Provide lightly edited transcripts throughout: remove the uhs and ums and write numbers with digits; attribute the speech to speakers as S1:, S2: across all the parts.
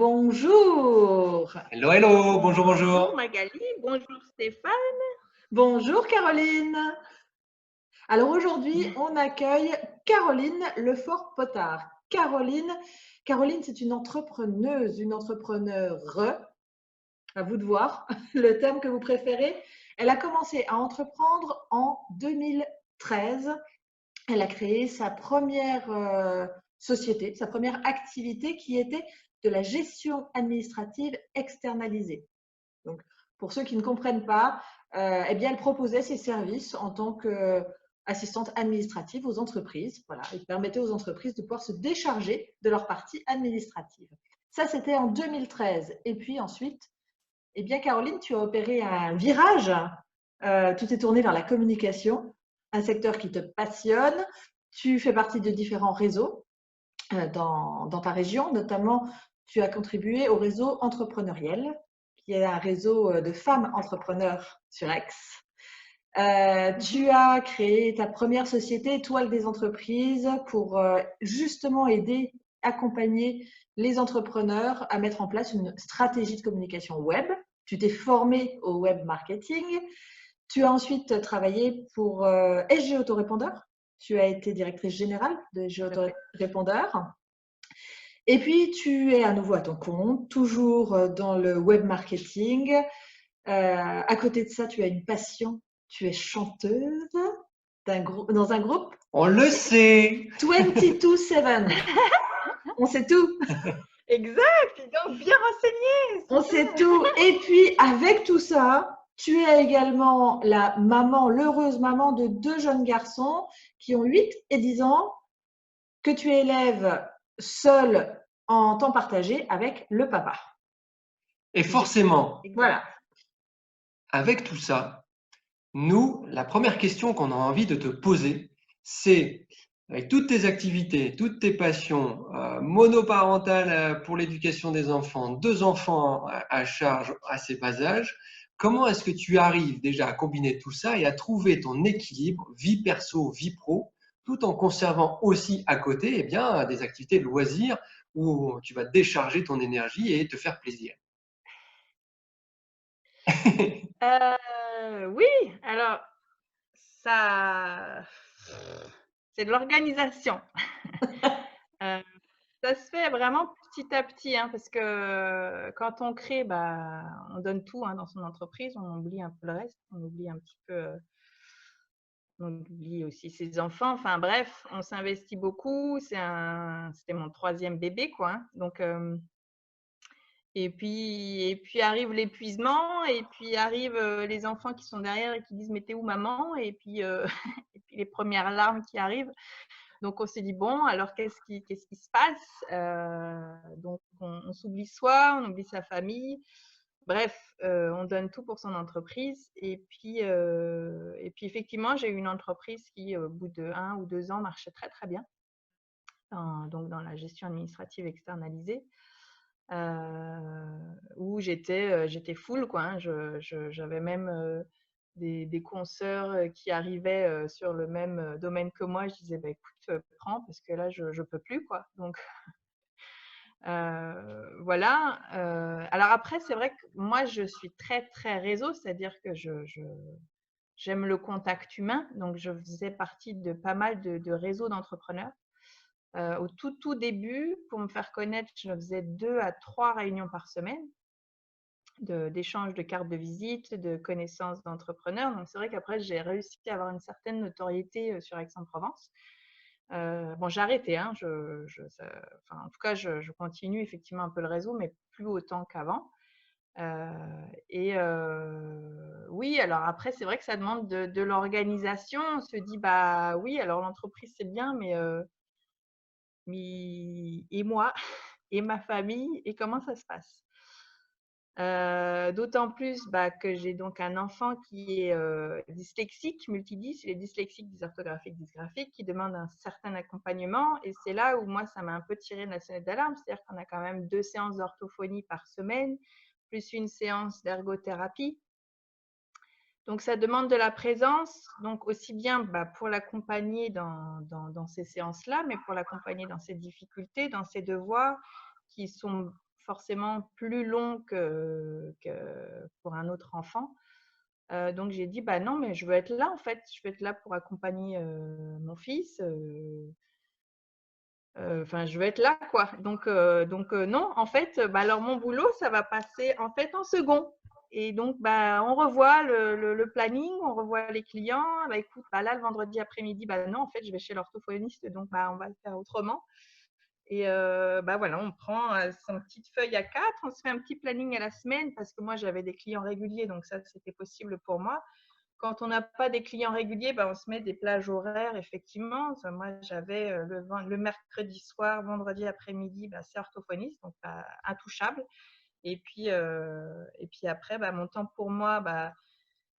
S1: bonjour.
S2: Hello, hello, bonjour,
S3: Bonjour
S2: bonjour.
S3: Magali, bonjour Stéphane.
S1: Bonjour Caroline. Alors aujourd'hui, on accueille Caroline Lefort-Potard. Caroline, c'est une entrepreneuse, une entrepreneure. À vous de voir le terme que vous préférez. Elle a commencé à entreprendre en 2013. Elle a créé sa première société, sa première activité qui était de la gestion administrative externalisée. Donc, pour ceux qui ne comprennent pas, eh bien, elle proposait ses services en tant qu'assistante administrative aux entreprises. Voilà, elle permettait aux entreprises de pouvoir se décharger de leur partie administrative. Ça, c'était en 2013. Et puis ensuite, eh bien, Caroline, tu as opéré un virage. Tu t'es tournée vers la communication, un secteur qui te passionne. Tu fais partie de différents réseaux dans ta région. Notamment, tu as contribué au réseau entrepreneuriel, qui est un réseau de femmes entrepreneurs sur Aix. Tu as créé ta première société, Toile des entreprises, pour justement aider, accompagner les entrepreneurs à mettre en place une stratégie de communication web. Tu t'es formée au web marketing. Tu as ensuite travaillé pour SG Autorépondeur. Tu as été directrice générale de SG Autorépondeur. Et puis, tu es à nouveau à ton compte, toujours dans le web marketing. À côté de ça, tu as une passion. Tu es chanteuse dans un groupe.
S2: On le sait.
S1: 22/7. On sait tout.
S3: Exact, donc bien renseigné.
S1: On sait tout. Et puis, avec tout ça, tu es également la maman, l'heureuse maman de 2 jeunes garçons qui ont 8 et 10 ans, que tu élèves seule en temps partagé avec le papa.
S2: Et forcément,
S1: Voilà.
S2: avec tout ça, nous, la première question qu'on a envie de te poser, c'est, avec toutes tes activités, toutes tes passions, monoparentales pour l'éducation des enfants, 2 enfants à charge à ces bas âges, comment est-ce que tu arrives déjà à combiner tout ça et à trouver ton équilibre vie perso, vie pro, tout en conservant aussi à côté eh bien, des activités de loisirs où tu vas décharger ton énergie et te faire plaisir.
S3: Oui, alors ça, c'est de l'organisation. Euh, Ça se fait vraiment petit à petit, hein, parce que quand on crée, bah, on donne tout dans son entreprise, on oublie un peu le reste, on oublie un petit peu, on oublie aussi ses enfants. Enfin bref, on s'investit beaucoup. C'était mon 3e bébé, quoi. Donc et puis arrive l'épuisement, et puis arrivent les enfants qui sont derrière et qui disent mais t'es où maman? Et puis et puis les premières larmes qui arrivent. Donc on s'est dit bon, alors qu'est-ce qui se passe? Donc on s'oublie soi, on oublie sa famille. Bref, on donne tout pour son entreprise. Et puis effectivement, j'ai eu une entreprise qui, au bout de 1 ou 2 ans, marchait très très bien, donc dans la gestion administrative externalisée, où j'étais full, quoi, hein. J'avais même des consoeurs qui arrivaient sur le même domaine que moi. Je disais bah, écoute, prends parce que là je peux plus, quoi. Donc voilà. Alors après, c'est vrai que moi je suis très très réseau, c'est-à-dire que j'aime le contact humain. Donc je faisais partie de pas mal de réseaux d'entrepreneurs. Au tout début, pour me faire connaître, je faisais 2 à 3 réunions par semaine d'échange de cartes de visite, de connaissances d'entrepreneurs. Donc c'est vrai qu'après, j'ai réussi à avoir une certaine notoriété sur Aix-en-Provence. Bon, j'ai arrêté, hein, en tout cas, je continue effectivement un peu le réseau, mais plus autant qu'avant. Oui, alors après, c'est vrai que ça demande de l'organisation. On se dit, bah oui, alors l'entreprise, c'est bien, mais et moi, et ma famille, et comment ça se passe? D'autant plus que j'ai donc un enfant qui est dyslexique, multidys, il est dyslexique, dysorthographique, dysgraphique, qui demande un certain accompagnement. Et c'est là où moi, ça m'a un peu tiré de la sonnette d'alarme. C'est-à-dire qu'on a quand même 2 séances d'orthophonie par semaine, plus une séance d'ergothérapie. Donc, ça demande de la présence, donc aussi bien pour l'accompagner dans ces séances-là, mais pour l'accompagner dans ses difficultés, dans ses devoirs qui sont forcément plus long que pour un autre enfant. Donc j'ai dit, bah non, mais je veux être là en fait, je veux être là pour accompagner mon fils. Enfin, je veux être là, quoi. Donc non, en fait, bah, alors mon boulot, ça va passer en fait en second. Et donc, bah, on revoit le planning, on revoit les clients. Bah, écoute, bah, là, le vendredi après-midi, bah, non, en fait, je vais chez l'orthophoniste, donc bah, on va le faire autrement. Et bah, voilà, on prend son petite feuille A4, on se fait un petit planning à la semaine parce que moi, j'avais des clients réguliers, donc ça, c'était possible pour moi. Quand on n'a pas des clients réguliers, bah, on se met des plages horaires, effectivement. Moi, j'avais le mercredi soir, vendredi après-midi, bah, c'est orthophoniste, donc bah, intouchable. Et puis après, bah, mon temps pour moi, bah,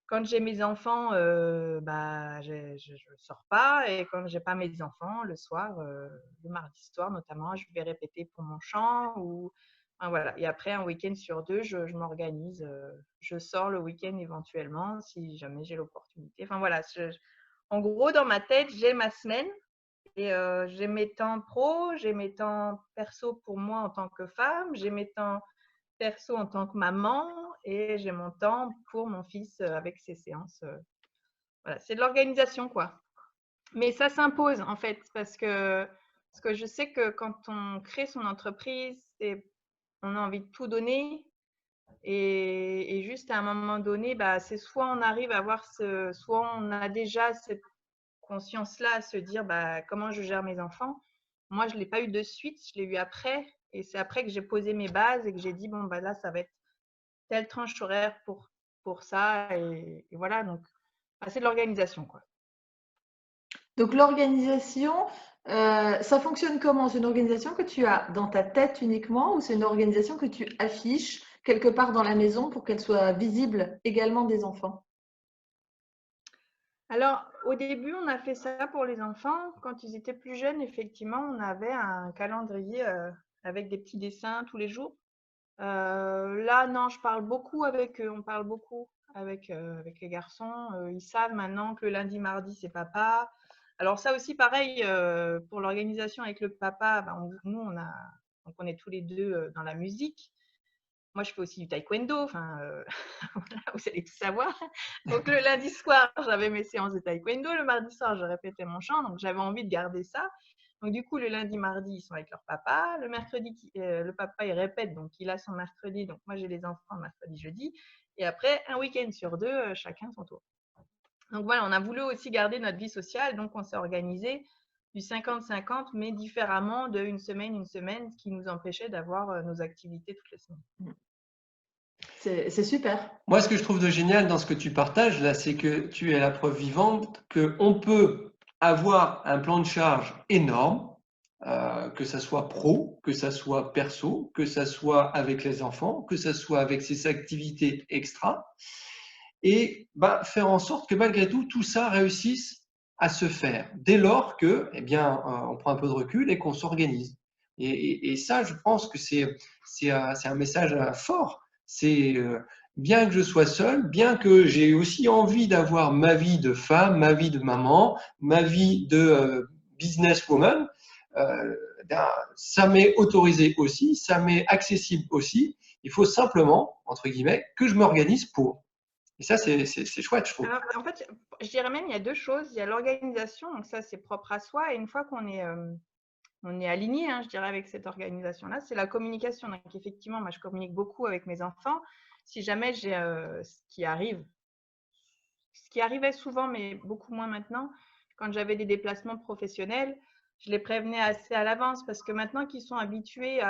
S3: quand j'ai mes enfants, bah, je ne sors pas. Et quand j'ai pas mes enfants, le soir, le mardi soir notamment, je vais répéter pour mon chant. Enfin, voilà. Et après, un week-end sur deux, je m'organise. Je sors le week-end éventuellement si jamais j'ai l'opportunité. Enfin voilà. En gros, dans ma tête, j'ai ma semaine. Et j'ai mes temps pro, j'ai mes temps perso pour moi en tant que femme, j'ai mes temps perso en tant que maman et j'ai mon temps pour mon fils avec ses séances. Voilà, c'est de l'organisation, quoi. Mais ça s'impose en fait parce que je sais que quand on crée son entreprise, on a envie de tout donner et juste à un moment donné, bah, c'est soit on arrive à avoir soit on a déjà cette conscience-là à se dire bah, comment je gère mes enfants. Moi, je ne l'ai pas eu de suite, je l'ai eu après. Et c'est après que j'ai posé mes bases et que j'ai dit, bon, bah, là, ça va être telle tranche horaire pour ça. Et voilà, donc bah, c'est de l'organisation, quoi.
S1: Donc l'organisation, ça fonctionne comment? C'est une organisation que tu as dans ta tête uniquement ou c'est une organisation que tu affiches quelque part dans la maison pour qu'elle soit visible également des enfants?
S3: Alors, au début, on a fait ça pour les enfants. Quand ils étaient plus jeunes, effectivement, on avait un calendrier avec des petits dessins tous les jours. Là, non, je parle beaucoup avec eux. On parle beaucoup avec les garçons. Ils savent maintenant que le lundi, mardi, c'est papa. Alors ça aussi, pareil, pour l'organisation avec le papa, bah, nous, on est tous les deux dans la musique. Moi, je fais aussi du taekwondo. Enfin, voilà, vous allez tout savoir. Donc le lundi soir, j'avais mes séances de taekwondo. Le mardi soir, je répétais mon chant. Donc j'avais envie de garder ça. Donc du coup, le lundi, mardi, ils sont avec leur papa. Le mercredi, le papa, il répète. Donc il a son mercredi. Donc moi, j'ai les enfants le mercredi, jeudi. Et après, un week-end sur deux, chacun son tour. Donc voilà, on a voulu aussi garder notre vie sociale. Donc on s'est organisé du 50-50, mais différemment de une semaine, ce qui nous empêchait d'avoir nos activités toutes les semaines.
S1: C'est super.
S2: Moi, ce que je trouve de génial dans ce que tu partages là, c'est que tu es la preuve vivante qu'on peut avoir un plan de charge énorme, que ça soit pro, que ça soit perso, que ça soit avec les enfants, que ça soit avec ses activités extra, et bah, faire en sorte que malgré tout, tout ça réussisse à se faire, dès lors que, eh bien, on prend un peu de recul et qu'on s'organise. Et ça, je pense que c'est un message fort. C'est bien que je sois seul, bien que j'ai aussi envie d'avoir ma vie de femme, ma vie de maman, ma vie de businesswoman, ça m'est autorisé aussi, ça m'est accessible aussi. Il faut simplement, entre guillemets, que je m'organise pour. Et ça, c'est chouette, je trouve.
S3: Alors, en fait, je dirais même il y a deux choses. Il y a l'organisation, donc ça, c'est propre à soi. Et une fois qu'on est aligné, hein, je dirais, avec cette organisation-là, c'est la communication. Donc, effectivement, moi, je communique beaucoup avec mes enfants. Si jamais j'ai ce qui arrivait souvent, mais beaucoup moins maintenant, quand j'avais des déplacements professionnels, je les prévenais assez à l'avance parce que maintenant qu'ils sont habitués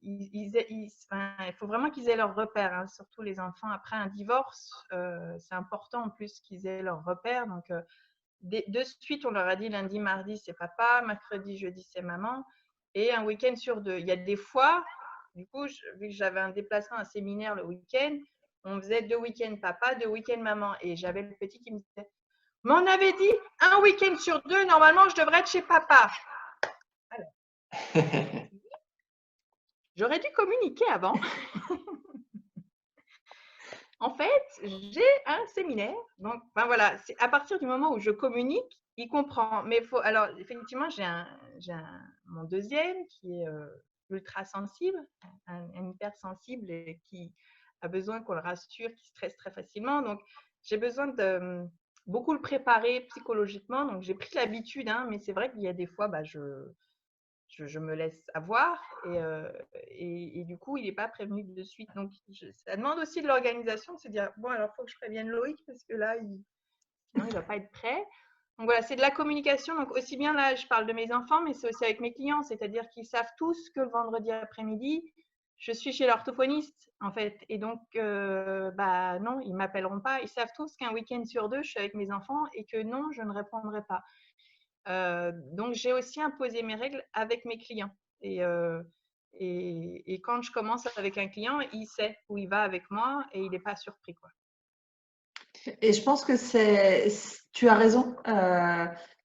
S3: il faut vraiment qu'ils aient leurs repères, hein, surtout les enfants après un divorce. C'est important en plus qu'ils aient leurs repères. Donc, de suite, on leur a dit lundi, mardi, c'est papa, mercredi, jeudi, c'est maman, et un week-end sur deux. Il y a des fois, du coup, vu que j'avais un déplacement, un séminaire le week-end, on faisait 2 week-ends papa, 2 week-ends maman. Et j'avais le petit qui me disait, mais on avait dit un week-end sur deux, normalement, je devrais être chez papa. Alors, j'aurais dû communiquer avant. En fait, j'ai un séminaire. Donc, ben voilà, c'est à partir du moment où je communique, il comprend. Mais alors, effectivement, j'ai mon deuxième qui est ultra sensible, un hypersensible et qui a besoin qu'on le rassure, qui stresse très facilement. Donc, j'ai besoin de beaucoup le préparer psychologiquement. Donc, j'ai pris l'habitude, hein, mais c'est vrai qu'il y a des fois, je me laisse avoir et du coup, il n'est pas prévenu de suite. Donc, ça demande aussi de l'organisation, de se dire, bon, alors, il faut que je prévienne Loïc parce que là, sinon, il ne va pas être prêt. Donc, voilà, c'est de la communication. Donc, aussi bien là, je parle de mes enfants, mais c'est aussi avec mes clients. C'est-à-dire qu'ils savent tous que le vendredi après-midi, je suis chez l'orthophoniste, en fait. Et donc, non, ils ne m'appelleront pas. Ils savent tous qu'un week-end sur 2, je suis avec mes enfants et que non, je ne répondrai pas. Donc, j'ai aussi imposé mes règles avec mes clients. Et quand je commence avec un client, il sait où il va avec moi et il n'est pas surpris, quoi.
S1: Et je pense que tu as raison.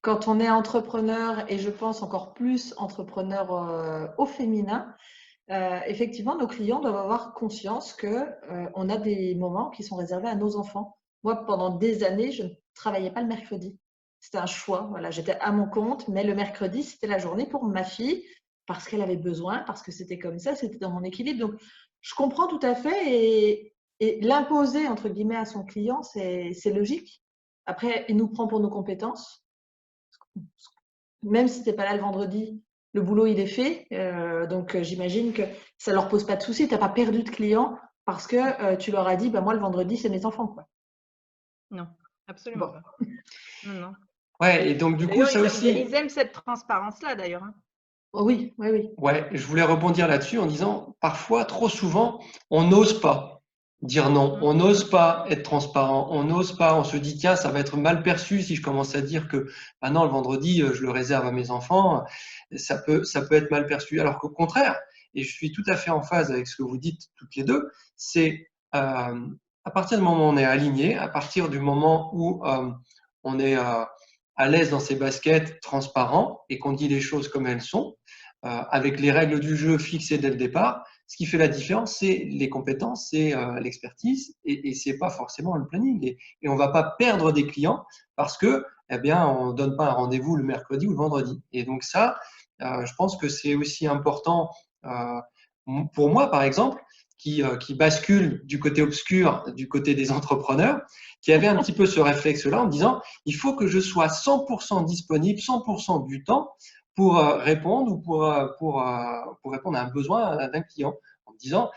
S1: Quand on est entrepreneur, et je pense encore plus entrepreneur au féminin, effectivement, nos clients doivent avoir conscience que on a des moments qui sont réservés à nos enfants. Moi, pendant des années, je ne travaillais pas le mercredi. C'était un choix. Voilà, j'étais à mon compte, mais le mercredi, c'était la journée pour ma fille parce qu'elle avait besoin, parce que c'était comme ça, c'était dans mon équilibre. Donc, je comprends tout à fait et l'imposer entre guillemets à son client, c'est logique. Après, il nous prend pour nos compétences. Même si tu n'es pas là le vendredi, le boulot il est fait. Donc j'imagine que ça leur pose pas de soucis. Tu n'as pas perdu de clients parce que tu leur as dit, bah, moi le vendredi c'est mes enfants, quoi.
S3: Non, absolument
S1: Bon.
S3: pas. Non, non.
S2: Ouais, et donc du coup,
S3: D'ailleurs,
S2: ça aussi,
S3: ils aiment cette transparence-là, d'ailleurs, hein.
S1: Oh oui, oui, oui.
S2: ouais, je voulais rebondir là-dessus en disant, parfois, trop souvent, on n'ose pas dire non, on n'ose pas être transparent, on n'ose pas, on se dit, tiens, ça va être mal perçu si je commence à dire que, ah non, le vendredi, je le réserve à mes enfants, ça peut être mal perçu. Alors qu'au contraire, et je suis tout à fait en phase avec ce que vous dites toutes les deux, c'est à partir du moment où on est aligné, à partir du moment où on est à l'aise dans ses baskets, transparent, et qu'on dit les choses comme elles sont, avec les règles du jeu fixées dès le départ. Ce qui fait la différence, c'est les compétences, c'est l'expertise et c'est pas forcément le planning. Et on va pas perdre des clients parce que, eh bien, on donne pas un rendez-vous le mercredi ou le vendredi. Et donc ça, je pense que c'est aussi important pour moi, par exemple, qui bascule du côté obscur, du côté des entrepreneurs, qui avait un petit peu ce réflexe-là en me disant, il faut que je sois 100% disponible, 100% du temps pour répondre ou pour répondre à un besoin d'un client en me disant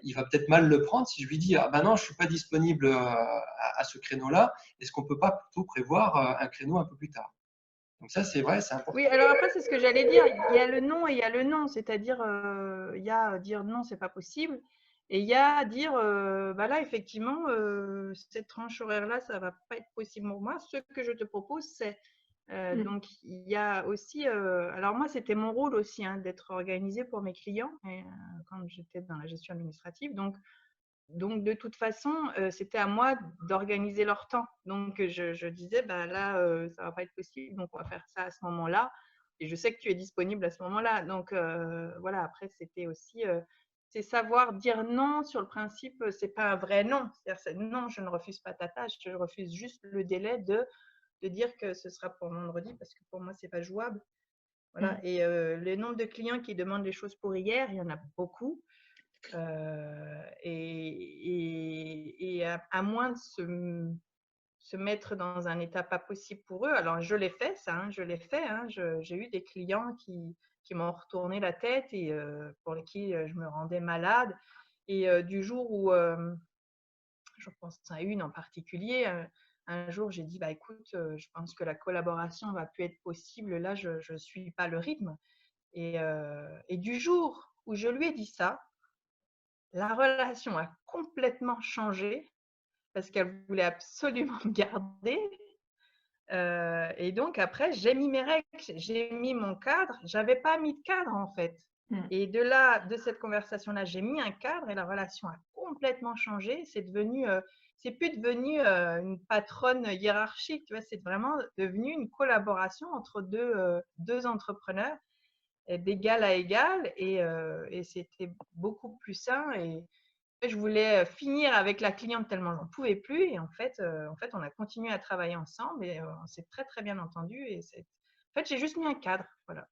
S2: il va peut-être mal le prendre si je lui dis ah ben non je suis pas disponible à ce créneau-là, est-ce qu'on peut pas plutôt prévoir un créneau un peu plus tard. Donc ça c'est vrai, c'est important.
S3: Oui, alors après, c'est ce que j'allais dire. Il y a le non et il y a le non. C'est-à-dire, il y a dire non, c'est pas possible. Et il y a dire, bah là, effectivement, cette tranche horaire-là, ça va pas être possible pour moi. Ce que je te propose, c'est. Donc, il y a aussi. Alors, moi, c'était mon rôle aussi, hein, d'être organisée pour mes clients quand j'étais dans la gestion administrative. Donc, de toute façon, c'était à moi d'organiser leur temps. Donc, je disais, bah, là, ça ne va pas être possible, donc on va faire ça à ce moment-là. Et je sais que tu es disponible à ce moment-là. Donc, voilà, après, c'était aussi, c'est savoir dire non sur le principe, c'est pas un vrai non. C'est-à-dire, non, je ne refuse pas ta tâche, je refuse juste le délai de dire que ce sera pour vendredi parce que pour moi, c'est pas jouable. Voilà. Et le nombre de clients qui demandent les choses pour hier, il y en a beaucoup. Et à moins de se mettre dans un état pas possible pour eux. Alors, je l'ai fait, ça, hein, je l'ai fait. Hein, j'ai eu des clients qui m'ont retourné la tête et pour lesquels je me rendais malade. Et du jour où, je pense à une en particulier, un jour, j'ai dit, bah, écoute, je pense que la collaboration va plus être possible. Là, je ne suis pas le rythme. Et du jour où je lui ai dit ça, la relation a complètement changé parce qu'elle voulait absolument me garder. Et donc, après, j'ai mis mes règles, j'ai mis mon cadre. Je n'avais pas mis de cadre, en fait. Et de là, de cette conversation-là, j'ai mis un cadre et la relation a complètement changé. C'est plus devenu une patronne hiérarchique, tu vois, c'est vraiment devenu une collaboration entre deux entrepreneurs d'égal à égal et c'était beaucoup plus sain. Et je voulais finir avec la cliente tellement j'en pouvais plus. Et en fait, on a continué à travailler ensemble et on s'est très, très bien entendu. En fait, j'ai juste mis un cadre. Voilà.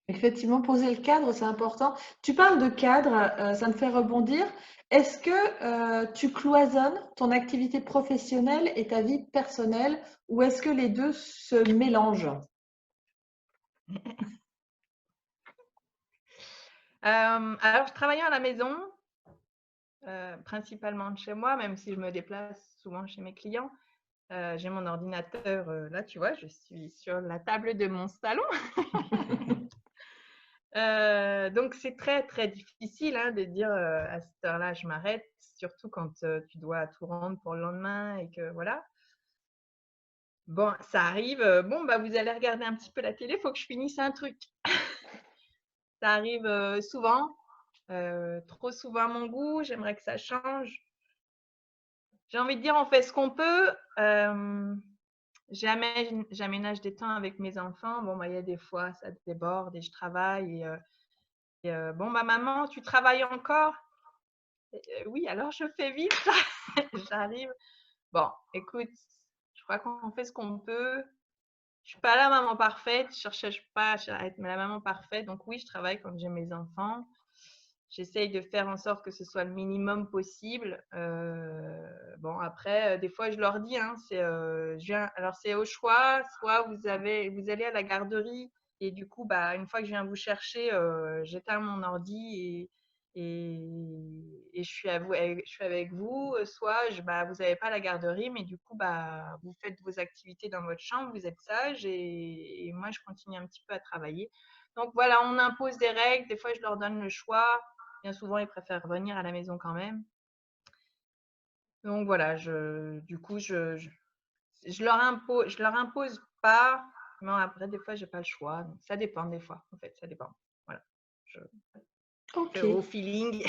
S1: Effectivement, poser le cadre, c'est important. Tu parles de cadre, ça me fait rebondir. Est-ce que tu cloisonnes ton activité professionnelle et ta vie personnelle ou est-ce que les deux se mélangent?
S3: Alors, je travaille à la maison, principalement de chez moi, même si je me déplace souvent chez mes clients. J'ai mon ordinateur, là, tu vois, je suis sur la table de mon salon. Donc, c'est très, très difficile hein, de dire à cette heure-là, je m'arrête, surtout quand tu dois tout rendre pour le lendemain et que voilà. Bon, ça arrive, bon, bah, vous allez regarder un petit peu la télé, il faut que je finisse un truc. Ça arrive souvent, trop souvent à mon goût, j'aimerais que ça change. J'ai envie de dire, on fait ce qu'on peut. J'aménage des temps avec mes enfants. Bon, bah, il y a des fois, ça déborde et je travaille. Bon, bah, maman, tu travailles encore? Oui, alors je fais vite. J'arrive. Bon, écoute, je crois qu'on fait ce qu'on peut. Je suis pas la maman parfaite. Je cherche pas à être la maman parfaite. Donc oui, je travaille quand j'ai mes enfants. J'essaye de faire en sorte que ce soit le minimum possible. Bon, après, des fois, je leur dis, hein, alors c'est au choix, soit vous allez à la garderie et du coup, bah, une fois que je viens vous chercher, j'éteins mon ordi et je suis avec vous. Soit bah, vous n'avez pas la garderie, mais du coup, bah, vous faites vos activités dans votre chambre, vous êtes sage et moi, je continue un petit peu à travailler. Donc voilà, on impose des règles. Des fois, je leur donne le choix. Bien souvent, ils préfèrent revenir à la maison quand même. Donc voilà, du coup, je leur impose pas, mais après, des fois, j'ai pas le choix. Donc, ça dépend des fois, en fait, ça dépend. Voilà, je fais
S1: Ok.
S3: au feeling,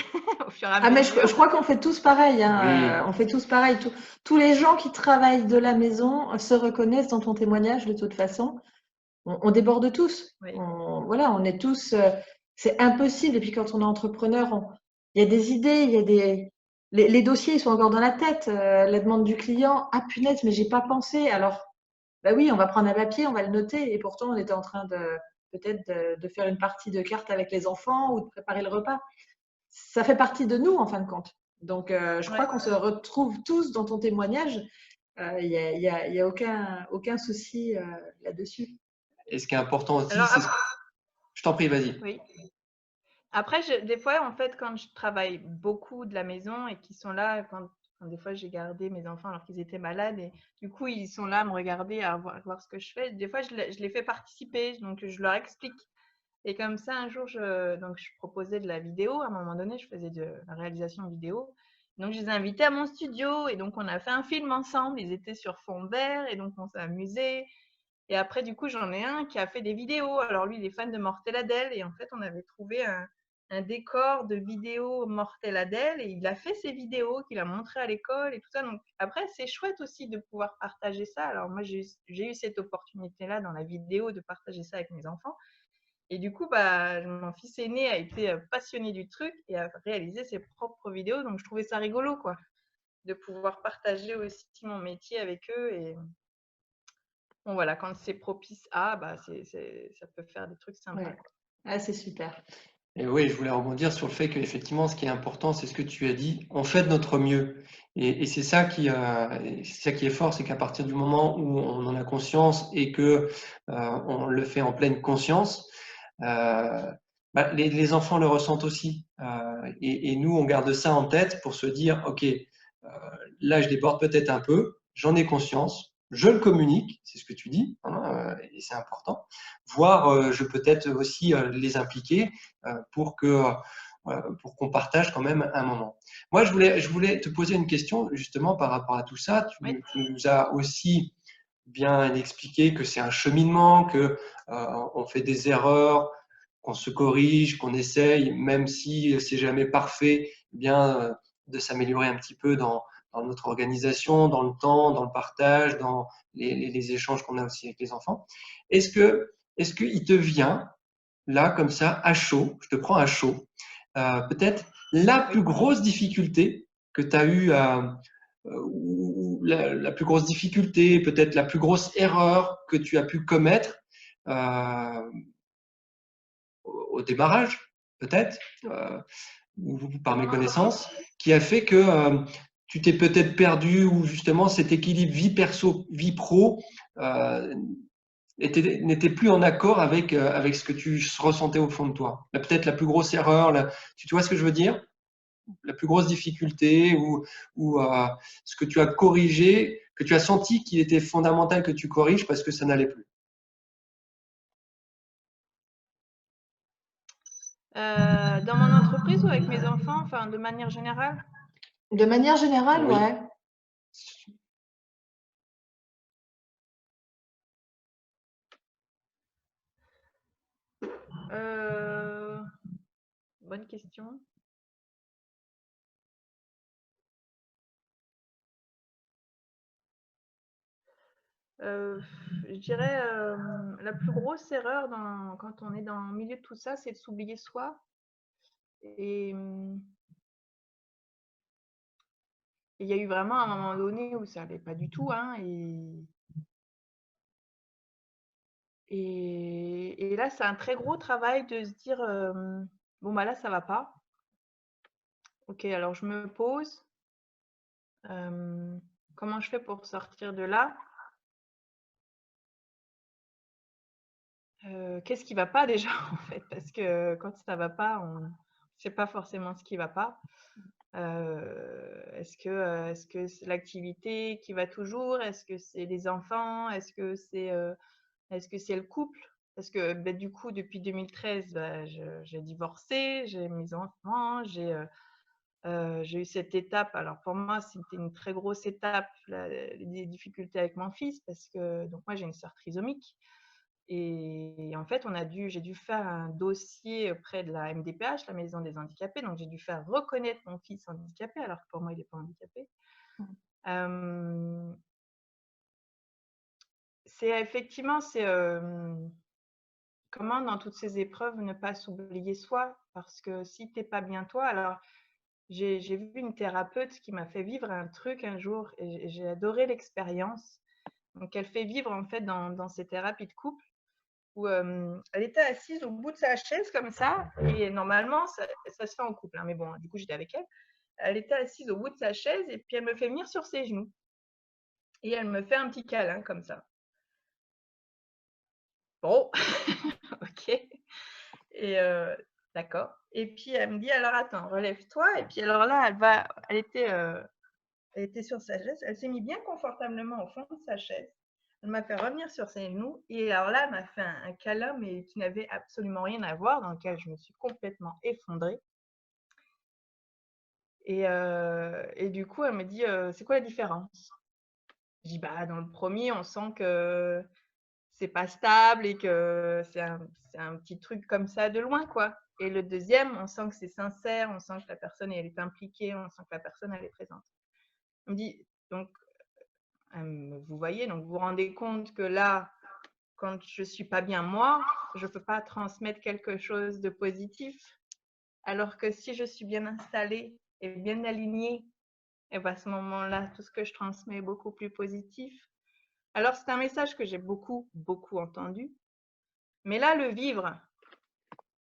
S3: au fur et à
S1: Ah, mais je
S3: mesure.
S1: crois qu'on fait tous pareil, hein,
S2: Oui,
S1: on fait tous pareil. Tous les gens qui travaillent de la maison se reconnaissent dans ton témoignage de toute façon. On déborde tous.
S3: Oui,
S1: Voilà, on est tous. C'est impossible. Et puis quand on est entrepreneur, il y a des idées, il y a les dossiers, ils sont encore dans la tête. La demande du client, ah punaise, mais j'ai pas pensé. Alors, bah oui, on va prendre un papier, on va le noter. Et pourtant, on était en train de peut-être de faire une partie de cartes avec les enfants ou de préparer le repas. Ça fait partie de nous en fin de compte. Donc, je crois
S3: ouais.
S1: qu'on se retrouve tous dans ton témoignage. Il y a aucun souci là-dessus.
S2: et ce qui est important aussi,
S3: Alors,
S2: c'est ce que… Je t'en prie, vas-y.
S3: oui. Après, des fois, en fait, quand je travaille beaucoup de la maison et qu'ils sont là, quand des fois j'ai gardé mes enfants alors qu'ils étaient malades et du coup ils sont là à me regarder, à voir ce que je fais. Des fois, je les fais participer, donc je leur explique. Et comme ça, un jour, donc je proposais de la vidéo. À un moment donné, je faisais de la réalisation vidéo. Donc, je les ai invités à mon studio et donc on a fait un film ensemble. Ils étaient sur fond vert et donc on s'est amusés. Et après, du coup, j'en ai un qui a fait des vidéos. Alors, lui, il est fan de Mortel Adèle. Et en fait, on avait trouvé un décor de vidéos Mortel Adèle. Et il a fait ses vidéos qu'il a montrées à l'école et tout ça. Donc, après, c'est chouette aussi de pouvoir partager ça. Alors, moi, j'ai eu cette opportunité-là dans la vidéo de partager ça avec mes enfants. Et du coup, bah, mon fils aîné a été passionné du truc et a réalisé ses propres vidéos. Donc, je trouvais ça rigolo, quoi, de pouvoir partager aussi mon métier avec eux. Et bon, voilà, quand c'est propice à, bah, ça peut faire des trucs sympas,
S1: Ouais.
S3: quoi.
S1: Ah, c'est super.
S2: Et oui, je voulais rebondir sur le fait qu'effectivement, ce qui est important, c'est ce que tu as dit, on fait de notre mieux. Et c'est ça qui est fort, c'est qu'à partir du moment où on en a conscience et que on le fait en pleine conscience, bah, les enfants le ressentent aussi. Et nous, on garde ça en tête pour se dire, OK, là, je déborde peut-être un peu, j'en ai conscience, je le communique, c'est ce que tu dis, hein, et c'est important. Voire, je peux peut-être aussi les impliquer pour pour qu'on partage quand même un moment. Moi, je voulais te poser une question justement par rapport à tout ça.
S3: Oui,
S2: Tu nous as aussi bien expliqué que c'est un cheminement, que on fait des erreurs, qu'on se corrige, qu'on essaye, même si c'est jamais parfait, eh bien de s'améliorer un petit peu dans notre organisation, dans le temps, dans le partage, dans les échanges qu'on a aussi avec les enfants. Est-ce qu'il te vient là comme ça à chaud, je te prends à chaud, peut-être la plus
S3: oui.
S2: grosse difficulté que tu as eu ou la plus grosse difficulté, peut-être la plus grosse erreur que tu as pu commettre au démarrage, peut-être, ou par méconnaissance, qui a fait que tu t'es peut-être perdu ou justement cet équilibre vie perso, vie pro n'était plus en accord avec ce que tu ressentais au fond de toi. Peut-être la plus grosse erreur, tu vois ce que je veux dire? La plus grosse difficulté ou ce que tu as corrigé, que tu as senti qu'il était fondamental que tu corriges parce que ça n'allait plus.
S3: Dans mon entreprise ou avec mes enfants, enfin de manière générale?
S1: De manière générale,
S2: Oui.
S1: ouais.
S3: Bonne question. Je dirais la plus grosse erreur quand on est dans le milieu de tout ça, c'est de s'oublier soi. Et il y a eu vraiment un moment donné où ça n'allait pas du tout, hein, et là, c'est un très gros travail de se dire bon, bah là, ça va pas. Ok, alors je me pose. Comment je fais pour sortir de là? Qu'est-ce qui va pas déjà en fait? Parce que quand ça va pas, on ne sait pas forcément ce qui va pas. Est-ce que c'est l'activité qui va toujours? Est-ce que c'est les enfants? Est-ce que c'est le couple? Parce que du coup, depuis 2013, j'ai divorcé, j'ai mes enfants, j'ai eu cette étape. Alors pour moi, c'était une très grosse étape, les difficultés avec mon fils, parce que donc moi j'ai une sœur trisomique. Et en fait, j'ai dû faire un dossier auprès de la MDPH, la Maison des handicapés. Donc, j'ai dû faire reconnaître mon fils handicapé, alors que pour moi, il n'est pas handicapé. Effectivement, comment dans toutes ces épreuves ne pas s'oublier soi. Parce que si tu n'es pas bien toi, alors j'ai vu une thérapeute qui m'a fait vivre un truc un jour et j'ai adoré l'expérience. Donc, elle fait vivre en fait dans ces thérapies de couple, où elle était assise au bout de sa chaise comme ça, et normalement ça se fait en couple, hein, mais bon, du coup j'étais avec elle. Elle était assise au bout de sa chaise et puis elle me fait venir sur ses genoux et elle me fait un petit câlin comme ça. Bon, ok, et d'accord. Et puis elle me dit alors attends, relève-toi. Et puis alors là elle était sur sa chaise, elle s'est mise bien confortablement au fond de sa chaise. Elle m'a fait revenir sur ses genoux et alors là, elle m'a fait un câlin, mais qui n'avait absolument rien à voir, dans lequel je me suis complètement effondrée. Et du coup, elle me dit c'est quoi la différence? Je dis bah, dans le premier, on sent que c'est pas stable et que c'est un petit truc comme ça de loin, quoi. Et le deuxième, on sent que c'est sincère, on sent que la personne elle est impliquée, on sent que la personne elle est présente. Elle me dit donc vous voyez, donc vous vous rendez compte que là, quand je ne suis pas bien moi, je ne peux pas transmettre quelque chose de positif. Alors que si je suis bien installée et bien alignée, et bien à ce moment-là, tout ce que je transmets est beaucoup plus positif. Alors c'est un message que j'ai beaucoup, beaucoup entendu. Mais là, le vivre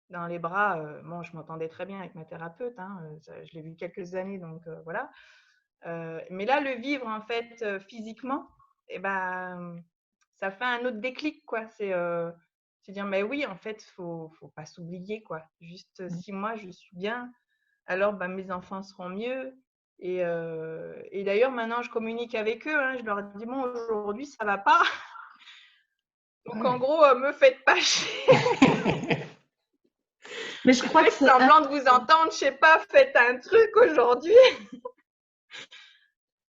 S3: dans les bras, bon, je m'entendais très bien avec ma thérapeute, hein, je l'ai vu quelques années, donc voilà. Mais là, le vivre en fait physiquement, et ben, ça fait un autre déclic, quoi. C'est dire, mais oui, en fait, faut pas s'oublier, quoi. Juste si moi je suis bien, alors ben, mes enfants seront mieux. Et d'ailleurs, maintenant, je communique avec eux. Hein, je leur dis, bon, aujourd'hui, ça va pas. Donc, en gros, me faites pas chier.
S1: Mais je crois que
S3: c'est semblant de vous entendre, je sais pas, faites un truc aujourd'hui.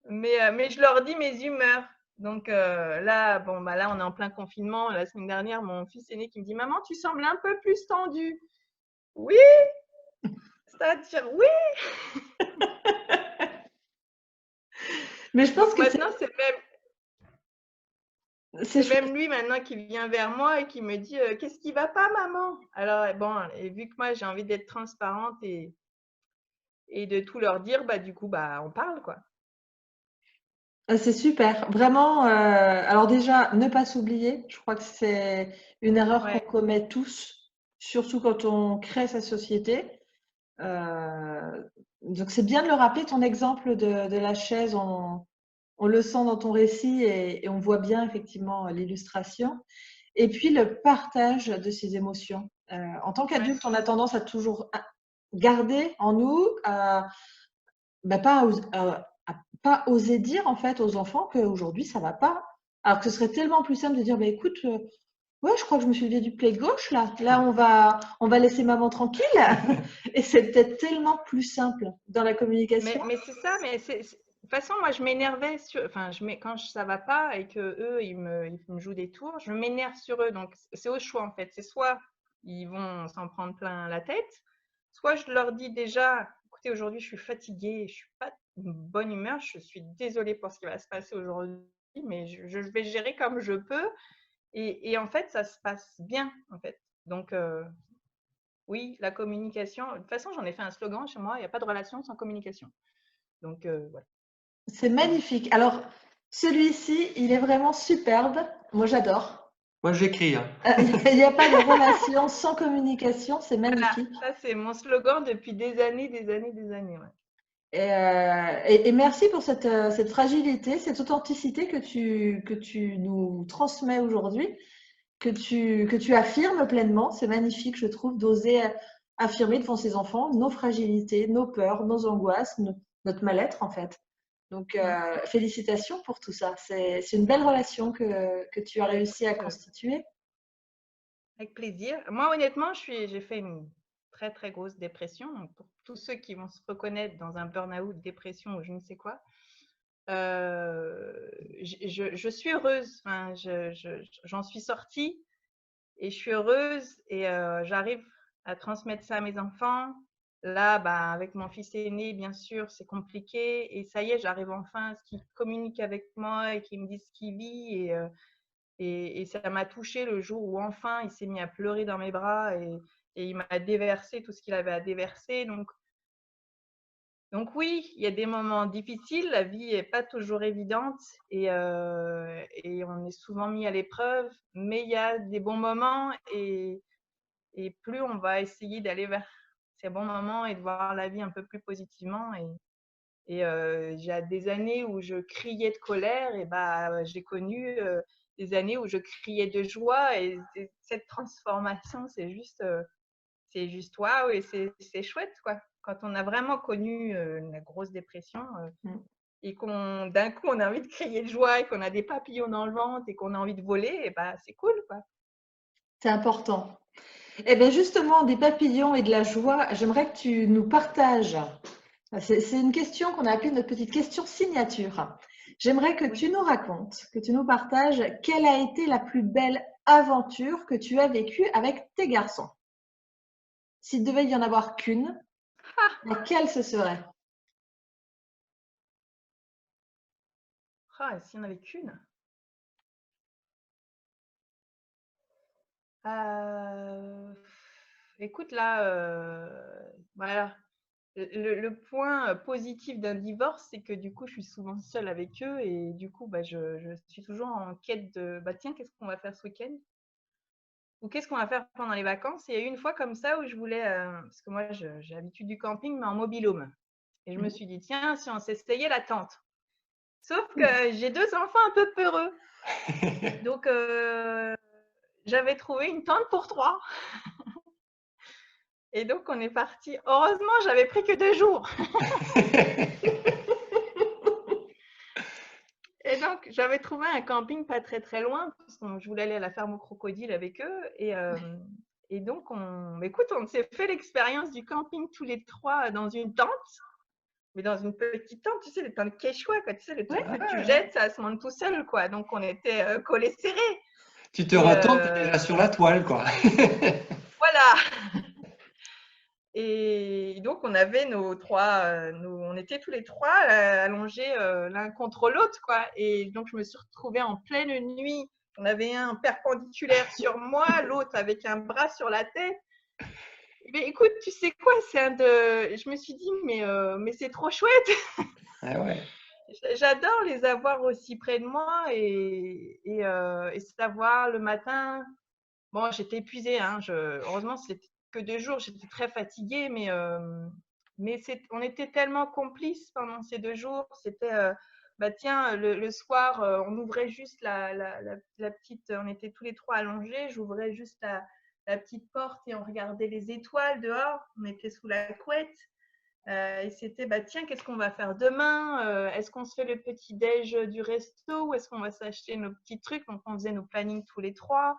S3: Mais je leur dis mes humeurs. Donc là, bon, bah là, on est en plein confinement. La semaine dernière, mon fils aîné qui me dit, maman, tu sembles un peu plus tendue. Oui, c'est-à-dire oui.
S1: Mais je pense
S3: donc
S1: que
S3: maintenant, c'est même lui maintenant qui vient vers moi et qui me dit, qu'est-ce qui va pas, maman? Alors bon, et vu que moi j'ai envie d'être transparente et de tout leur dire, bah du coup, bah on parle, quoi.
S1: C'est super. Vraiment, alors déjà, ne pas s'oublier. Je crois que c'est une erreur qu'on commet tous. surtout quand on crée sa société. Donc, c'est bien de le rappeler, ton exemple de la chaise, on le sent dans ton récit et on voit bien effectivement l'illustration. Et puis, le partage de ses émotions. En tant qu'adulte, on a tendance à toujours garder en nous, bah, pas oser dire en fait aux enfants qu'aujourd'hui ça va pas. Alors que ce serait tellement plus simple de dire, bah, écoute, ouais, je crois que je me suis levé du pied gauche là. Là, on va laisser maman tranquille. Et c'est peut-être tellement plus simple dans la communication.
S3: Mais c'est ça, mais de toute façon, moi, je m'énervais enfin, quand ça va pas et que eux, ils me jouent des tours, je m'énerve sur eux. Donc, c'est au choix, en fait. C'est soit ils vont s'en prendre plein la tête, soit je leur dis déjà, écoutez, aujourd'hui, je suis fatiguée, je suis pas de bonne humeur, je suis désolée pour ce qui va se passer aujourd'hui, mais je vais gérer comme je peux. Et en fait, ça se passe bien, en fait. Donc, oui, la communication. De toute façon, j'en ai fait un slogan chez moi, il n'y a pas de relation sans communication. Donc, voilà.
S1: C'est magnifique. Alors, celui-ci, il est vraiment superbe. Moi, j'adore.
S2: Moi, j'écris. Hein.
S1: Il n'y a pas de relation sans communication. C'est magnifique.
S3: Voilà, ça, c'est mon slogan depuis des années, des années, des années. Ouais.
S1: Et merci pour cette fragilité, cette authenticité que tu nous transmets aujourd'hui, que tu affirmes pleinement. C'est magnifique, je trouve, d'oser affirmer devant ses enfants nos fragilités, nos peurs, nos angoisses, notre mal-être en fait. Donc, félicitations pour tout ça. C'est une belle relation que tu as réussi à constituer.
S3: Avec plaisir. Moi, honnêtement, j'ai fait une très, très grosse dépression. Donc, pour tous ceux qui vont se reconnaître dans un burn-out, dépression ou je ne sais quoi, je suis heureuse. Enfin, j'en suis sortie et je suis heureuse et j'arrive à transmettre ça à mes enfants. Là, bah, avec mon fils aîné, bien sûr, c'est compliqué. Et ça y est, j'arrive enfin à ce qu'il communique avec moi et qu'il me dise ce qu'il vit. Et ça m'a touchée le jour où enfin il s'est mis à pleurer dans mes bras et il m'a déversé tout ce qu'il avait à déverser. Donc oui, il y a des moments difficiles, la vie n'est pas toujours évidente et on est souvent mis à l'épreuve, mais il y a des bons moments et plus on va essayer d'aller vers ces bons moments et de voir la vie un peu plus positivement. Et j'ai des années où je criais de colère et bah, j'ai connu des années où je criais de joie et cette transformation, c'est juste waouh et c'est chouette quoi. Quand on a vraiment connu la grosse dépression et d'un coup on a envie de crier de joie et qu'on a des papillons dans le ventre et qu'on a envie de voler, et bah, c'est cool quoi.
S1: C'est important. Eh bien, justement, des papillons et de la joie, j'aimerais que tu nous partages. C'est une question qu'on a appelée notre petite question signature. J'aimerais que tu nous racontes, que tu nous partages quelle a été la plus belle aventure que tu as vécue avec tes garçons. S'il devait y en avoir qu'une, laquelle ce serait?
S3: Ah, s'il n'y en avait qu'une. Écoute, là, voilà. Le point positif d'un divorce, c'est que du coup, je suis souvent seule avec eux et du coup, bah, je suis toujours en quête de bah, tiens, qu'est-ce qu'on va faire ce week-end? Ou qu'est-ce qu'on va faire pendant les vacances? Et il y a eu une fois comme ça où je voulais, parce que moi, j'ai l'habitude du camping, mais en mobil-home. Et je me suis dit, tiens, si on s'essayait la tente. Sauf que j'ai 2 enfants un peu peureux. Donc, j'avais trouvé une tente pour 3. Et donc, on est parti. Heureusement, j'avais pris que 2 jours. Et donc, j'avais trouvé un camping pas très très loin, parce que je voulais aller à la ferme au crocodile avec eux. Et donc, écoute, on s'est fait l'expérience du camping tous les 3 dans une tente, mais dans une petite tente, tu sais, les tentes quechua, quoi, tu sais, le truc que tu jettes, ça se monte tout seul, quoi. Donc, on était collés serrés.
S2: Tu te rattends, tu es déjà sur la toile, quoi.
S3: Voilà. Et donc, on avait on était tous les 3 allongés l'un contre l'autre, quoi. Et donc, je me suis retrouvée en pleine nuit. On avait un perpendiculaire sur moi, l'autre avec un bras sur la tête. Mais écoute, tu sais quoi, je me suis dit, mais c'est trop chouette.
S2: Ah ouais.
S3: J'adore les avoir aussi près de moi et savoir le matin Bon, j'étais épuisée, hein, heureusement, c'était que 2 jours, j'étais très fatiguée, mais on était tellement complices pendant ces 2 jours. C'était, bah tiens, le soir, on ouvrait juste la petite, on était tous les 3 allongés, j'ouvrais juste la petite porte et on regardait les étoiles dehors. On était sous la couette. Et c'était, bah tiens, qu'est-ce qu'on va faire demain? Est-ce qu'on se fait le petit déj du resto ou est-ce qu'on va s'acheter nos petits trucs? Donc, on faisait nos plannings tous les 3.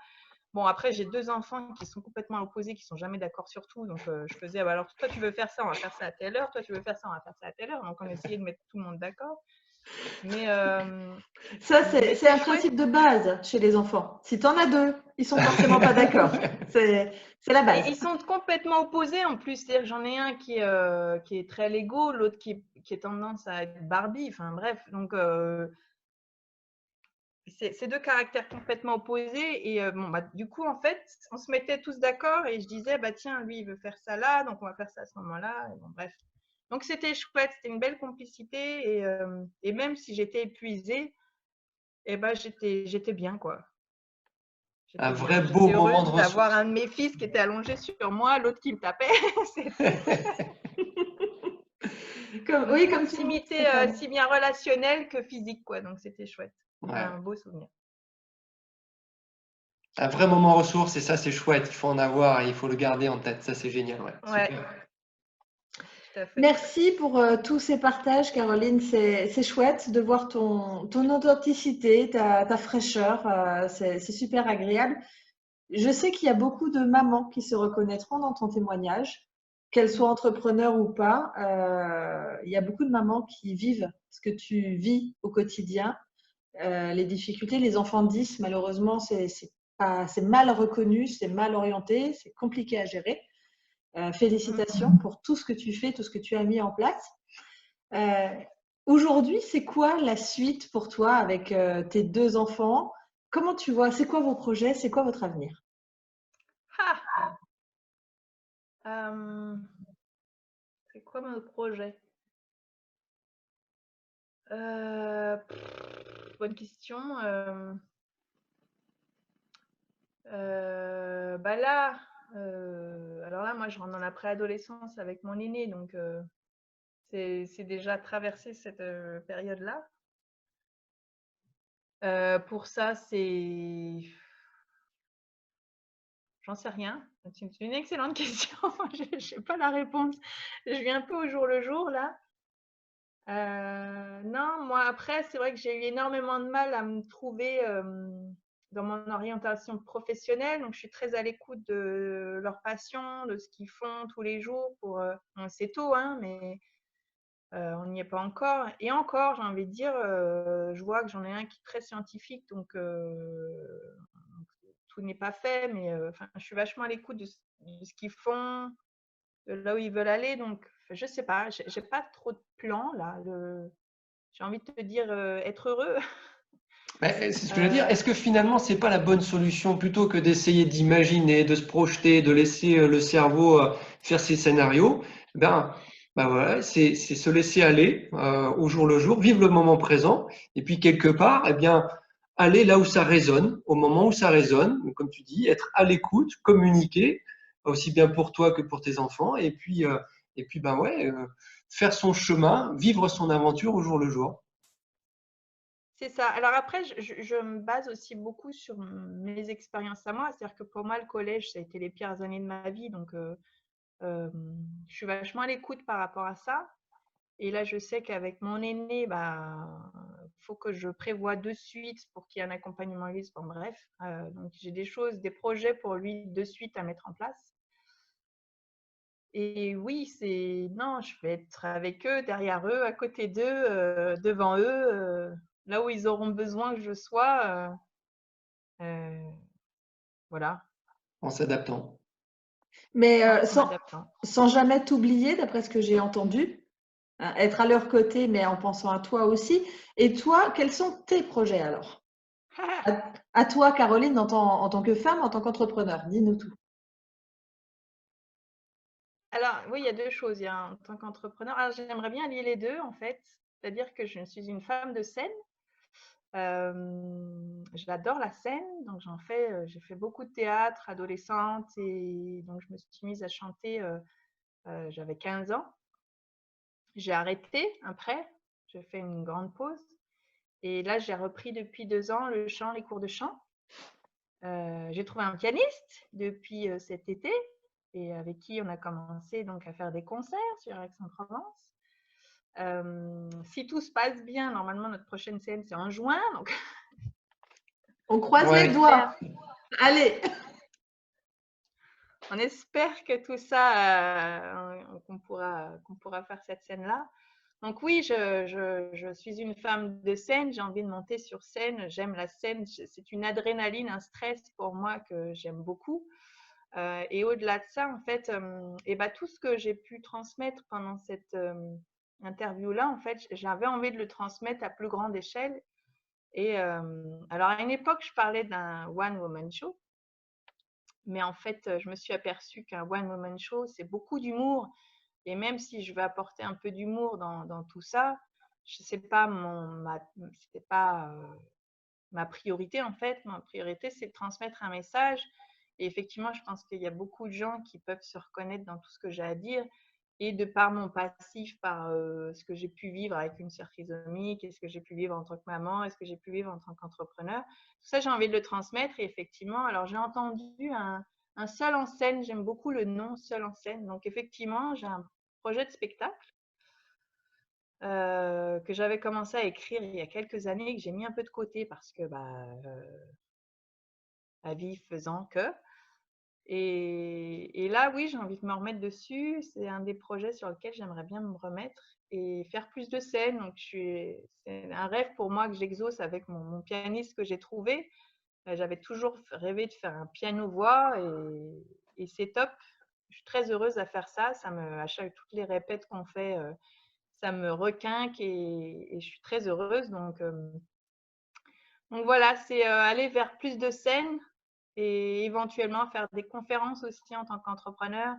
S3: Bon, après, j'ai 2 enfants qui sont complètement opposés, qui sont jamais d'accord sur tout. Donc, je faisais, ah, bah, alors, toi, tu veux faire ça, on va faire ça à telle heure. Toi, tu veux faire ça, on va faire ça à telle heure. Donc, on essayait de mettre tout le monde d'accord. Mais,
S1: Ça,
S3: mais
S1: c'est
S3: c'est
S1: un
S3: chouette.
S1: principe de base chez les enfants. Si tu en as deux, ils sont forcément pas d'accord. C'est la
S3: Et
S1: base.
S3: ils sont complètement opposés en plus. C'est-à-dire, j'en ai un qui est très Lego, l'autre qui est tendance à être Barbie. Enfin, bref. Donc, c'est 2 caractères complètement opposés et bon, bah, du coup, en fait, on se mettait tous d'accord et je disais: «Bah, tiens, lui, il veut faire ça là, donc on va faire ça à ce moment-là» et bon, bref. Donc c'était chouette, c'était une belle complicité et même si j'étais épuisée et bah, j'étais bien, quoi.
S2: Un
S3: J'étais
S2: vrai
S3: bien.
S2: beau
S3: J'étais
S2: moment
S3: heureuse
S2: de
S3: d'avoir
S2: ressources.
S3: un de mes fils qui était allongé sur moi, l'autre qui me tapait, c'est tout. Une
S1: Oui, comme tout le monde,
S3: proximité,
S1: c'est ça.
S3: si bien relationnelle que physique, quoi, donc c'était chouette. C'était
S2: Ouais.
S3: un beau souvenir.
S2: Un vrai moment ressources, et ça, c'est chouette. Il faut en avoir et il faut le garder en tête. Ça, c'est génial. Ouais.
S3: Ouais,
S2: Super.
S3: tout à fait.
S1: Merci pour tous ces partages, Caroline. C'est chouette de voir ton authenticité, ta fraîcheur. C'est super agréable. Je sais qu'il y a beaucoup de mamans qui se reconnaîtront dans ton témoignage, qu'elles soient entrepreneurs ou pas. Il y a beaucoup de mamans qui vivent ce que tu vis au quotidien, les difficultés. Les enfants 10, malheureusement, c'est mal reconnu, c'est mal orienté, c'est compliqué à gérer. Félicitations pour tout ce que tu fais, tout ce que tu as mis en place. Euh, Aujourd'hui, c'est quoi la suite pour toi avec tes 2 enfants? Comment tu vois? C'est quoi vos projets? C'est quoi votre avenir?
S3: Ah! C'est quoi mon projet? Bonne question. Bah là, alors là, moi, je rentre dans la préadolescence avec mon aîné, donc c'est déjà traversé cette période-là. Pour ça, j'en sais rien. C'est une excellente question. Je n'ai pas la réponse. Je vis un peu au jour le jour là. Non, moi après, c'est vrai que j'ai eu énormément de mal à me trouver dans mon orientation professionnelle. Donc, je suis très à l'écoute de leur passion, de ce qu'ils font tous les jours. Bon, c'est tôt, hein, mais on n'y est pas encore. Et encore, j'ai envie de dire, je vois que j'en ai un qui est très scientifique, donc tout n'est pas fait. Mais enfin, je suis vachement à l'écoute de ce qu'ils font, de là où ils veulent aller. Donc, je sais pas, j'ai pas trop de plans là. J'ai envie de te dire être heureux.
S2: C'est ce que je veux dire. Est-ce que finalement, c'est pas la bonne solution plutôt que d'essayer d'imaginer, de se projeter, de laisser le cerveau faire ses scénarios? Ben voilà, c'est se laisser aller au jour le jour, vivre le moment présent, et puis quelque part, eh bien, aller là où ça résonne, au moment où ça résonne, comme tu dis, être à l'écoute, communiquer, aussi bien pour toi que pour tes enfants, et puis ben ouais, faire son chemin, vivre son aventure au jour le jour.
S3: C'est ça. Alors après, je me base aussi beaucoup sur mes expériences à moi. C'est-à-dire que pour moi, le collège, ça a été les pires années de ma vie. Donc, je suis vachement à l'écoute par rapport à ça. Et là, je sais qu'avec mon aîné, bah, faut que je prévoie de suite pour qu'il y ait un accompagnement lisse. Bon, bref, donc j'ai des choses, des projets pour lui de suite à mettre en place. Et oui, non, je vais être avec eux, derrière eux, à côté d'eux, devant eux, là où ils auront besoin que je sois. Voilà,
S2: En s'adaptant.
S1: Mais
S3: en m'adaptant.
S1: sans jamais t'oublier, d'après ce que j'ai entendu, hein, être à leur côté, mais en pensant à toi aussi. Et toi, quels sont tes projets alors? À toi, Caroline, en tant que femme, en tant qu'entrepreneur, dis-nous tout.
S3: Alors, oui, il y a 2 choses. Il y a en tant qu'entrepreneur, alors j'aimerais bien allier les 2 en fait. C'est-à-dire que je suis une femme de scène, J'adore la scène, donc j'ai fait beaucoup de théâtre adolescente et donc je me suis mise à chanter, j'avais 15 ans. J'ai arrêté après, j'ai fait une grande pause et là j'ai repris depuis 2 ans le chant, les cours de chant. J'ai trouvé un pianiste depuis cet été et avec qui on a commencé donc à faire des concerts sur Aix-en-Provence. Si tout se passe bien, normalement notre prochaine scène c'est en juin, donc
S1: On croise les
S2: Ouais.
S1: doigts. Allez.
S3: on espère que tout ça, qu'on pourra faire cette scène-là. Donc oui, je suis une femme de scène, j'ai envie de monter sur scène, j'aime la scène, c'est une adrénaline, un stress pour moi que j'aime beaucoup. Et au-delà de ça, en fait, tout ce que j'ai pu transmettre pendant cette interview-là, en fait, j'avais envie de le transmettre à plus grande échelle. Et alors, à une époque, je parlais d'un one-woman show. Mais en fait, je me suis aperçue qu'un one-woman show, c'est beaucoup d'humour. Et même si je veux apporter un peu d'humour dans tout ça, c'est pas c'était pas ma priorité en fait. Ma priorité, c'est de transmettre un message. Et effectivement, je pense qu'il y a beaucoup de gens qui peuvent se reconnaître dans tout ce que j'ai à dire. Et de par mon passif, par ce que j'ai pu vivre avec une sœur trisomique, ce que j'ai pu vivre en tant que maman, est-ce que j'ai pu vivre en tant qu'entrepreneur, tout ça, j'ai envie de le transmettre. Et effectivement, alors j'ai entendu un seul en scène, j'aime beaucoup le nom seul en scène. Donc effectivement, j'ai un projet de spectacle que j'avais commencé à écrire il y a quelques années et que j'ai mis un peu de côté parce que la vie faisant que. Et là, oui, j'ai envie de me remettre dessus. C'est un des projets sur lequel j'aimerais bien me remettre et faire plus de scènes. Donc, c'est un rêve pour moi que j'exauce avec mon pianiste que j'ai trouvé. J'avais toujours rêvé de faire un piano-voix et c'est top. Je suis très heureuse à faire ça. À toutes les répètes qu'on fait, ça me requinque et je suis très heureuse. Donc voilà, c'est aller vers plus de scènes et éventuellement faire des conférences aussi en tant qu'entrepreneur.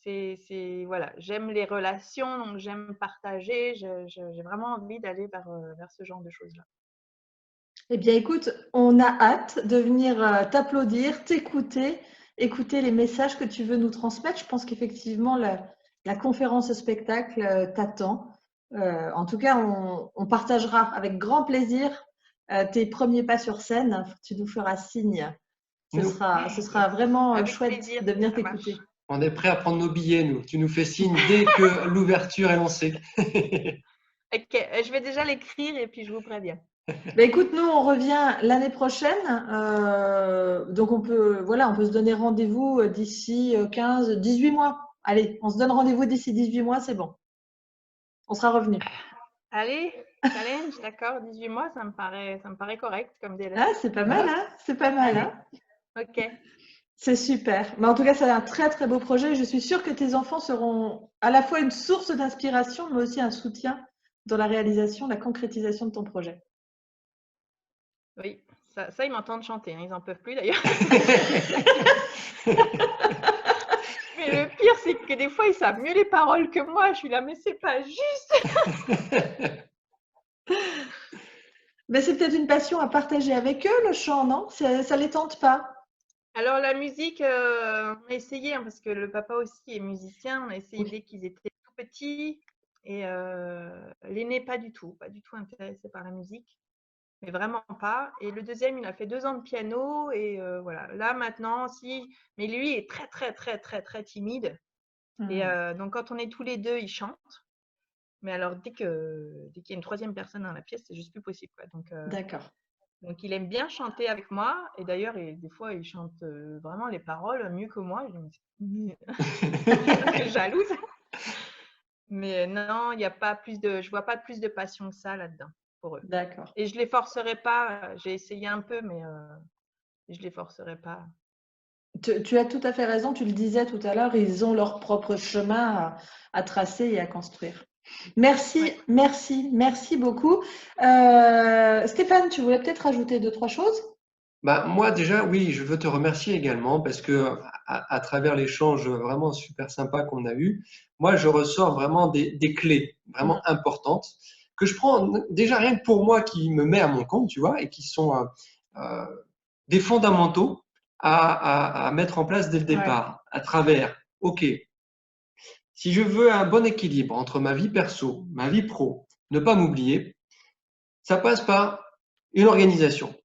S3: Voilà, j'aime les relations, donc j'aime partager. J'ai vraiment envie d'aller vers ce genre de choses-là.
S1: Eh bien, écoute, on a hâte de venir t'applaudir, t'écouter, écouter les messages que tu veux nous transmettre. Je pense qu'effectivement, la conférence spectacle t'attend. En tout cas, on partagera avec grand plaisir tes premiers pas sur scène. Tu nous feras signe. Ce sera vraiment
S3: Avec
S1: chouette
S3: plaisir,
S1: de venir
S3: ça marche.
S1: t'écouter.
S2: On est prêt à prendre nos billets, nous. Tu nous fais signe dès que l'ouverture est lancée.
S3: Ok, je vais déjà l'écrire et puis je vous préviens.
S1: Ben écoute, nous, on revient l'année prochaine. Donc, on peut se donner rendez-vous d'ici 15, 18 mois. Allez, on se donne rendez-vous d'ici 18 mois, c'est bon. On sera revenu.
S3: Allez, challenge, d'accord, 18 mois, ça me paraît correct comme délai.
S1: Ah, c'est pas mal, hein? C'est pas mal, hein?
S3: Ok.
S1: C'est super. Mais en tout cas, c'est un très, très beau projet. Je suis sûre que tes enfants seront à la fois une source d'inspiration, mais aussi un soutien dans la réalisation, la concrétisation de ton projet.
S3: Oui, ça ils m'entendent chanter, hein, ils n'en peuvent plus d'ailleurs. Mais le pire, c'est que des fois, ils savent mieux les paroles que moi. Je suis là, mais c'est pas juste.
S1: Mais c'est peut-être une passion à partager avec eux, le chant, non? Ça les tente pas?
S3: Alors, la musique, on a essayé, hein, parce que le papa aussi est musicien. On a essayé
S1: Oui.
S3: dès qu'ils étaient tout petits. Et l'aîné, pas du tout intéressé par la musique. Mais vraiment pas. Et le deuxième, il a fait 2 ans de piano. Et voilà. Là, maintenant, si. Mais lui est très, très, très, très, très timide. Et donc, quand on est tous les deux, il chante. Mais alors, dès qu'il y a une troisième personne dans la pièce, c'est juste plus possible, quoi.
S1: D'accord.
S3: Donc, il aime bien chanter avec moi. Et d'ailleurs, des fois, il chante vraiment les paroles mieux que moi. Je dis, mais jalouse. Mais non, il n'y a pas je vois pas plus de passion que ça là-dedans pour eux.
S1: D'accord.
S3: Et je les forcerai pas. J'ai essayé un peu, mais je les forcerai pas.
S1: Tu as tout à fait raison, tu le disais tout à l'heure, ils ont leur propre chemin à tracer et à construire. Merci,
S3: Ouais.
S1: merci beaucoup. Stéphane, tu voulais peut-être rajouter 2, 3 choses?
S2: Moi, déjà, oui, je veux te remercier également parce que à travers l'échange vraiment super sympa qu'on a eu, moi, je ressors vraiment des clés vraiment importantes. que je prends déjà rien que pour moi qui me met à mon compte, tu vois, et qui sont des fondamentaux à mettre en place dès le départ, à travers, OK, si je veux un bon équilibre entre ma vie perso, ma vie pro, ne pas m'oublier, ça passe par une organisation.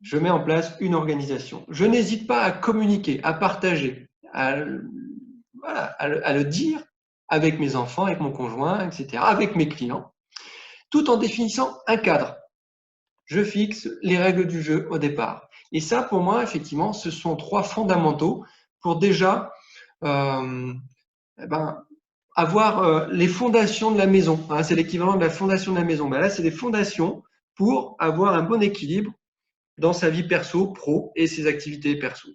S2: Je mets en place une organisation. Je n'hésite pas à communiquer, à partager, à le dire avec mes enfants, avec mon conjoint, etc., avec mes clients, tout en définissant un cadre. Je fixe les règles du jeu au départ. Et ça, pour moi, effectivement, ce sont 3 fondamentaux pour déjà avoir les fondations de la maison. Hein, c'est l'équivalent de la fondation de la maison. Ben là, c'est des fondations pour avoir un bon équilibre dans sa vie perso, pro et ses activités perso.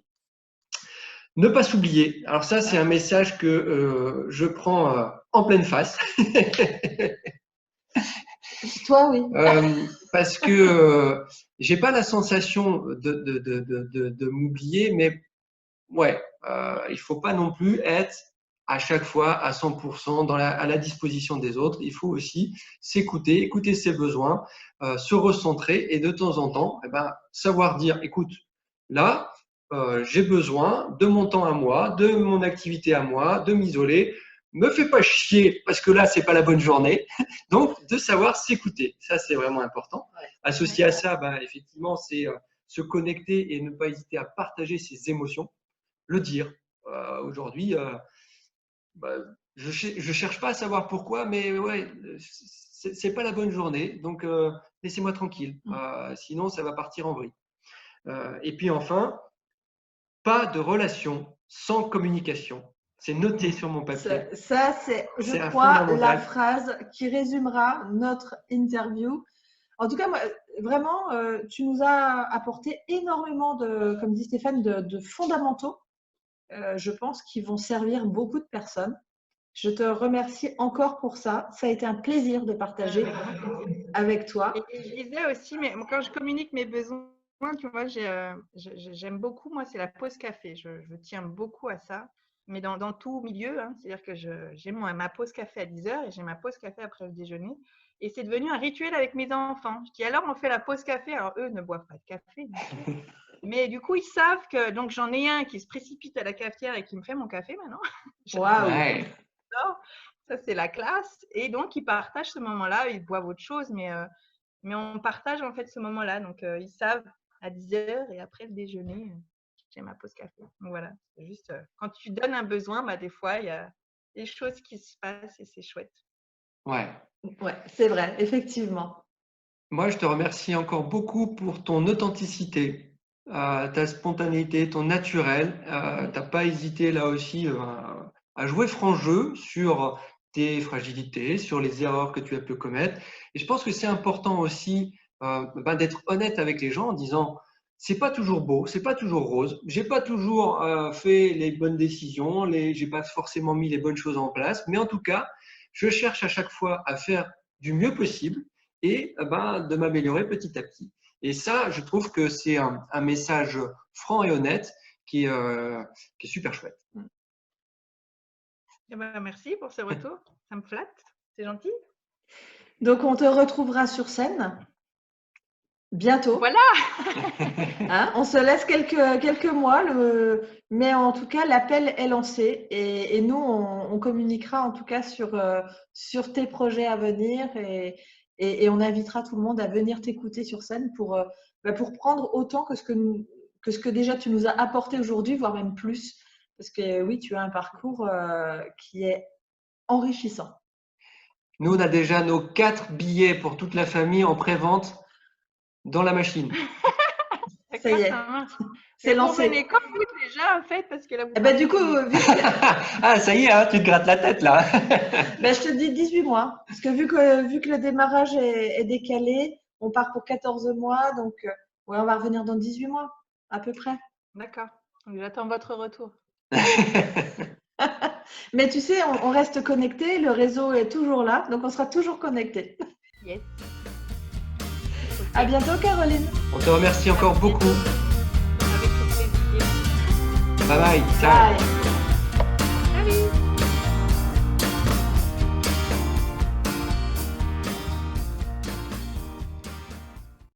S2: Ne pas s'oublier. Alors ça, c'est un message que je prends en pleine face.
S1: Toi, oui.
S2: Parce que j'ai pas la sensation de m'oublier, mais ouais, il faut pas non plus être à chaque fois à 100% à la disposition des autres. Il faut aussi s'écouter, écouter ses besoins, se recentrer et de temps en temps, savoir dire, écoute, là, j'ai besoin de mon temps à moi, de mon activité à moi, de m'isoler. Me fais pas chier parce que là, c'est pas la bonne journée. Donc, de savoir s'écouter. Ça, c'est vraiment important. Associé à ça, effectivement, c'est se connecter et ne pas hésiter à partager ses émotions. Le dire. Aujourd'hui, je cherche pas à savoir pourquoi, mais ouais, c'est pas la bonne journée, donc laissez-moi tranquille. Sinon, ça va partir en vrille. Et puis enfin, pas de relation sans communication. C'est noté sur mon papier.
S1: Ça, c'est, je crois, la phrase qui résumera notre interview. En tout cas, moi, vraiment, tu nous as apporté énormément de, comme dit Stéphane, de fondamentaux. Je pense qu'ils vont servir beaucoup de personnes. Je te remercie encore pour ça. Ça a été un plaisir de partager avec toi.
S3: Et je disais aussi, mais quand je communique mes besoins, tu vois, j'aime beaucoup, moi, c'est la pause café. Je tiens beaucoup à ça, mais dans tout milieu. Hein, c'est-à-dire que j'ai ma pause café à 10h et j'ai ma pause café après le déjeuner. Et c'est devenu un rituel avec mes enfants. Je dis alors, on fait la pause café. Alors, eux ne boivent pas de café. Mais du coup, ils savent que donc j'en ai un qui se précipite à la cafetière et qui me fait mon café maintenant.
S1: Waouh!
S3: Ça, c'est la classe. Et donc, ils partagent ce moment-là. Ils boivent autre chose, mais on partage en fait ce moment-là. Donc, ils savent à 10h et après le déjeuner, j'ai ma pause café. Donc, voilà. C'est juste quand tu donnes un besoin, des fois, il y a des choses qui se passent et c'est chouette.
S2: Ouais,
S1: c'est vrai, effectivement.
S2: Moi, je te remercie encore beaucoup pour ton authenticité, ta spontanéité, ton naturel. Tu n'as pas hésité là aussi à jouer franc jeu sur tes fragilités, sur les erreurs que tu as pu commettre. Et je pense que c'est important aussi d'être honnête avec les gens en disant c'est pas toujours beau, c'est pas toujours rose, j'ai pas toujours fait les bonnes décisions, j'ai pas forcément mis les bonnes choses en place, mais en tout cas, je cherche à chaque fois à faire du mieux possible et de m'améliorer petit à petit. Et ça, je trouve que c'est un message franc et honnête qui est super chouette.
S3: Merci pour ce retour, ça me flatte, c'est gentil.
S1: Donc, on te retrouvera sur scène bientôt.
S3: Voilà.
S1: Hein, on se laisse quelques mois, mais en tout cas, l'appel est lancé et nous, on communiquera en tout cas sur tes projets à venir et on invitera tout le monde à venir t'écouter sur scène pour prendre autant que ce que déjà tu nous as apporté aujourd'hui, voire même plus. Parce que oui, tu as un parcours qui est enrichissant.
S2: Nous, on a déjà nos 4 billets pour toute la famille en pré-vente dans la machine.
S1: Ça y est, c'est lancé.
S3: Vous venez comme vous déjà en fait, parce que là vous
S1: du coup,
S2: ah ça y est, hein, tu te grattes la tête là.
S1: Je te dis 18 mois, parce que vu que le démarrage est décalé, on part pour 14 mois, donc on va revenir dans 18 mois à peu près.
S3: D'accord, j'attends votre retour.
S1: Mais tu sais, on reste connecté, le réseau est toujours là, donc on sera toujours connecté.
S3: Yes.
S1: À bientôt, Caroline.
S2: On te remercie encore beaucoup.
S3: Avec plaisir.
S2: Bye bye. Ciao.
S1: Bye.